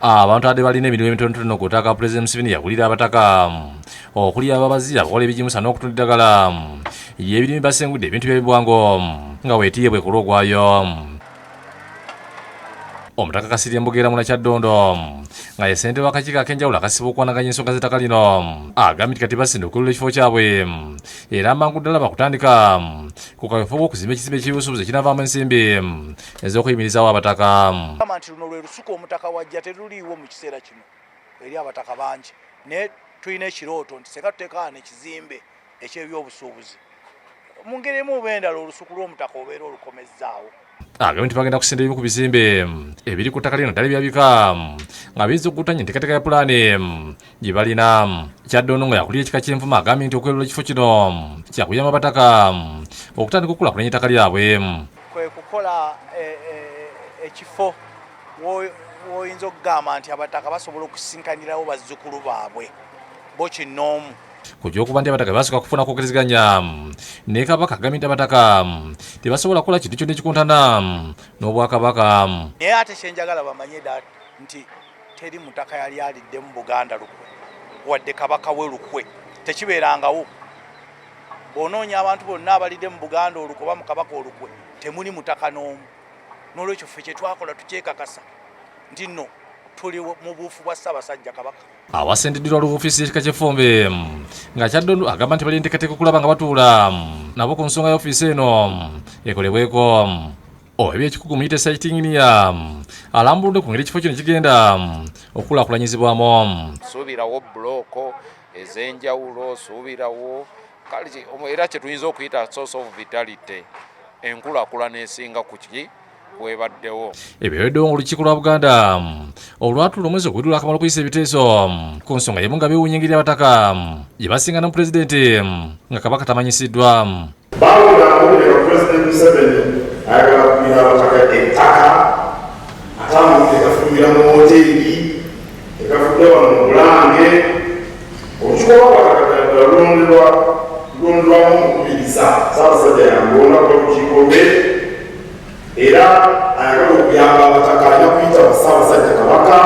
abantu ade balina emirimu emitonotono okutaka Pulezidenti Museveni yagulira abataka okuli ababazi abakola ebijimusa n'okutunda eddagala y'ebirime basengudde ebintu by'ebibwango nga weetiye bwe kulogwayo. Omutaka Kasirye Mbugeera Munakyaddondo nga ye ssentebe w'akakiiko ak'enjawulo akasiba okwanaganya ensonga z'ettaka lino agambye nti kati basinde okulula ekifo kyabwe era amangu ddala bakutandika ku kaweefube okuzimba ekizimbe ky'ebyobusuubuzi ekinaavaamu ensimbi ez'okuyimirizawo abataka. Nti luno lwe lusuku omutaka wajja teruliiwo mu kiseera kino eri abataka bangi naye tulina ekirooto nti seka tuteekaana ekizimbe eky'ebyobusuubuzi mu ngeri emu oba endala olusuku lw'omutaka obeera olukomezzaawo. Agambye nti bagenda kusinda ebimu ku bizimbe ebiri ku ttaka lino ddala byabika nga biza okuttanya enteekateeka ya pulaani gye balina. Kyaddondo nga yakulira ekika ky'envuma agambye nti okwerula ekifo kino kyakuyamba abataka okutandika okukulaakulanya ettaka lyabwe. Kwe kukola ekifo woyinza okugamba nti abataka basobola okusinkanirawo bazzukulu baabwe bo kinnoomu. Kujja nti abataka basooka kufuna kwogezeganya ne Kabaka agambye nti abataka tebasobola kukola kintu kyonna ekikuntana n'Obwakabaka. Naye ate kyenjagala bamanye nti teri mutaka yali alidde mu Buganda lukwe wadde Kabaka we lukwe tekibeerangawo. Bw'onoonya abantu bonna abalidde mu Buganda olukwe oba mu Kabaka olukwe temuli mutaka n'omu. N'olwekyo ffe kye twakola tukyekakasa nti nno tuli mu buufu bwa Ssaabasajja Kabaka. Awasendeddwa olw'ofiisi y'ekika ky'effumbe nga Kyaddondo agamba nti bali enteekateeka okulaba nga batuula nabo ku nsonga y'ofiisi eno ekolebweko. Eby'ekikugu muyite site engineer alambuludde ku ngeri ekifo kino kigenda okukulaakulanyizibwamu. Suubirawo bbuloko ez'enjawulo, suubirawo era kye tuyinza okuyita source of vitality enkulaakulana esinga ku kiki webaddewo. Ebyaweddewo ng'olukiiko lwa Buganda olwatuula omwezi ogw'edula akamala okuyisa ebiteeso ku nsonga y'emu nga beewuunya engeri abataka gye basingana mu pulezidenti nga Kabaka tamanyisiddwa. Bawulira nga Pulezidenti Museveni ayagala kugira abataka ettaka ate amawulire gafumbira mu woteeri egafudde wano mu Bulange. Olukiiko lw'abataka lulonderwamu okukubiriza Ssaabasajja Yangonda ku lukiiko lwe era ayagala okuyamba abataka alina kuyita Ssaabasajja Kabaka.